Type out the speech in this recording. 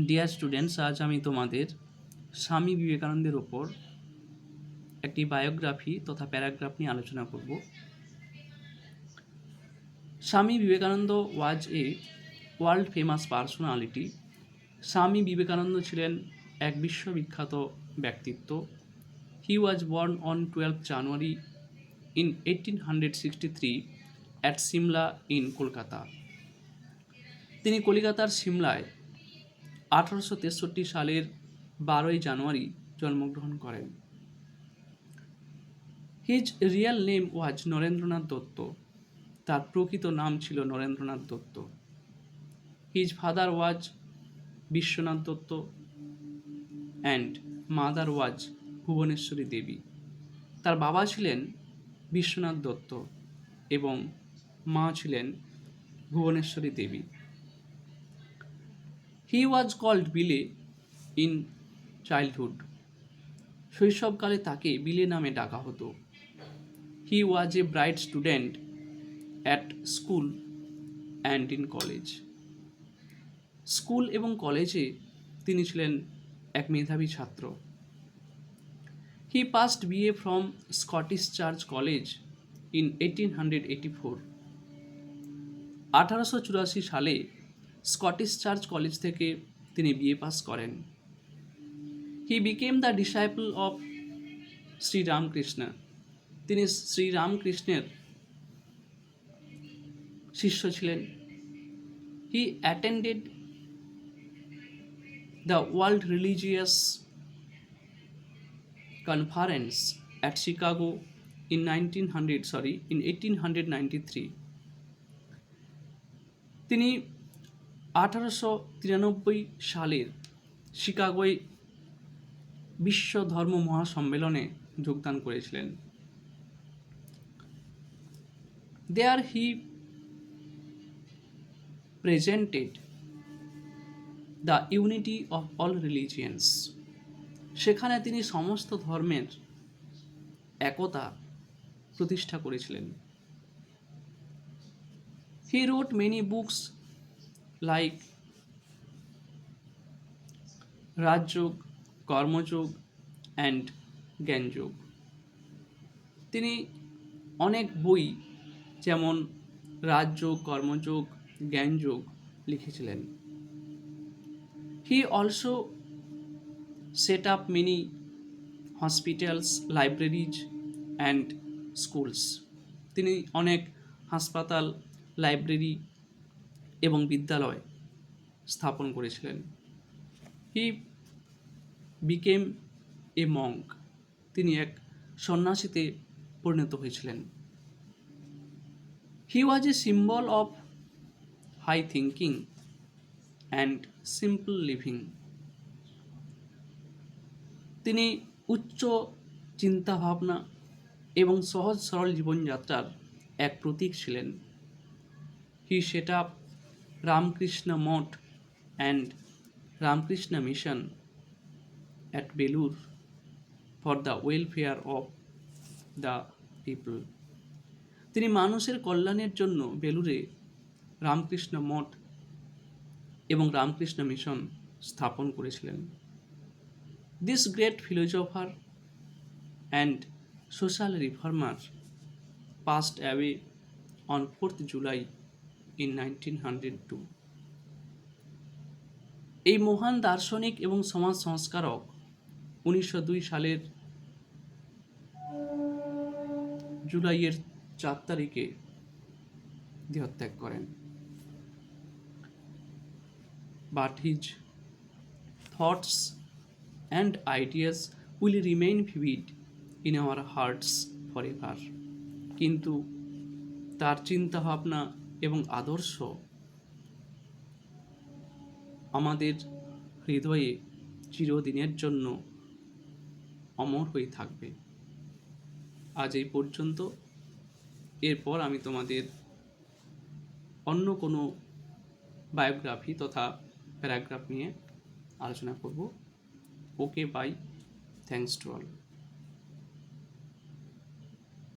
Dear students, আজ আমি তোমাদের স্বামী বিবেকানন্দের ওপর একটি বায়োগ্রাফি তথা প্যারাগ্রাফ নিয়ে আলোচনা করব। Swami Vivekananda was a world famous personality. Swami Vivekananda ছিলেন এক বিশ্ববিখ্যাত ব্যক্তিত্ব। He was born on 12th January in 1863 at Simla in Kolkata. তিনি কলিকাতার সিমলায় 1863 সালের 12ই জানুয়ারি জন্মগ্রহণ করেন। His real name was Narendranath Datta. তার প্রকৃত নাম ছিল Narendranath Datta. His father was Vishwanath Datta and mother was Bhuvaneswari Devi. তার বাবা ছিলেন বিশ্বনাথ দত্ত এবং মা ছিলেন ভুবনেশ্বরী দেবী। হি ওয়াজ কল্ড বিলে ইন চাইল্ডহুড। শৈশবকালে তাকে বিলে নামে ডাকা হতো। He was a bright student at school and in college. School এবং কলেজে তিনি ছিলেন এক মেধাবী ছাত্র। He passed BA from Scottish church college in 1884। 1884 সালে স্কটিশ চার্চ কলেজ থেকে তিনি BA পাস করেন। He became the disciple of Shri Ramakrishna. তিনি শ্রী রামকৃষ্ণের শিষ্য ছিলেন। হি attended the world religious conference at Chicago in 1893। তিনি 1893 সালের শিকাগোয় বিশ্ব ধর্ম মহাসম্মেলনে যোগদান করেছিলেন। There he presented the unity of all religions. সেখানে তিনি সমস্ত ধর্মের একতা প্রতিষ্ঠা করেছিলেন। He wrote many books like Rajayoga, Karmayoga and Jnanayoga. তিনি অনেক বই যেমন রাজযোগ, কর্মযোগ, জ্ঞানযোগ লিখেছিলেন। He also set up many hospitals, libraries and schools. তিনি অনেক হাসপাতাল, লাইব্রেরি এবং বিদ্যালয় স্থাপন করেছিলেন। He became a monk. তিনি এক সন্ন্যাসীতে পরিণত হয়েছিলেন। He was a symbol of high thinking and simple living. তিনি উচ্চ চিন্তাভাবনা এবং সহজ সরল জীবনযাত্রার এক প্রতীক ছিলেন। He set up Ramakrishna Math and Ramakrishna mission at Belur for the welfare of the people. তিনি মানুষের কল্যাণের জন্য বেলুরে রামকৃষ্ণ মঠ এবং রামকৃষ্ণ মিশন স্থাপন করেছিলেন। This great philosopher and social reformer passed away on 4th July in 1902। এই মহান দার্শনিক এবং সমাজ সংস্কারক 1902 সালের জুলাইয়ের 4 তারিখে দেহত্যাগ করেন। But his thoughts and ideas will remain vivid in our hearts forever। কিন্তু তার চিন্তাভাবনা এবং আদর্শ আমাদের হৃদয়ে চিরদিনের জন্য অমর হয়ে থাকবে। আজ এই পর্যন্ত। এরপর আমি তোমাদের অন্য কোনো বায়োগ্রাফি তথা প্যারাগ্রাফ নিয়ে আলোচনা করব। ওকে, বাই, থ্যাঙ্কস টু অল।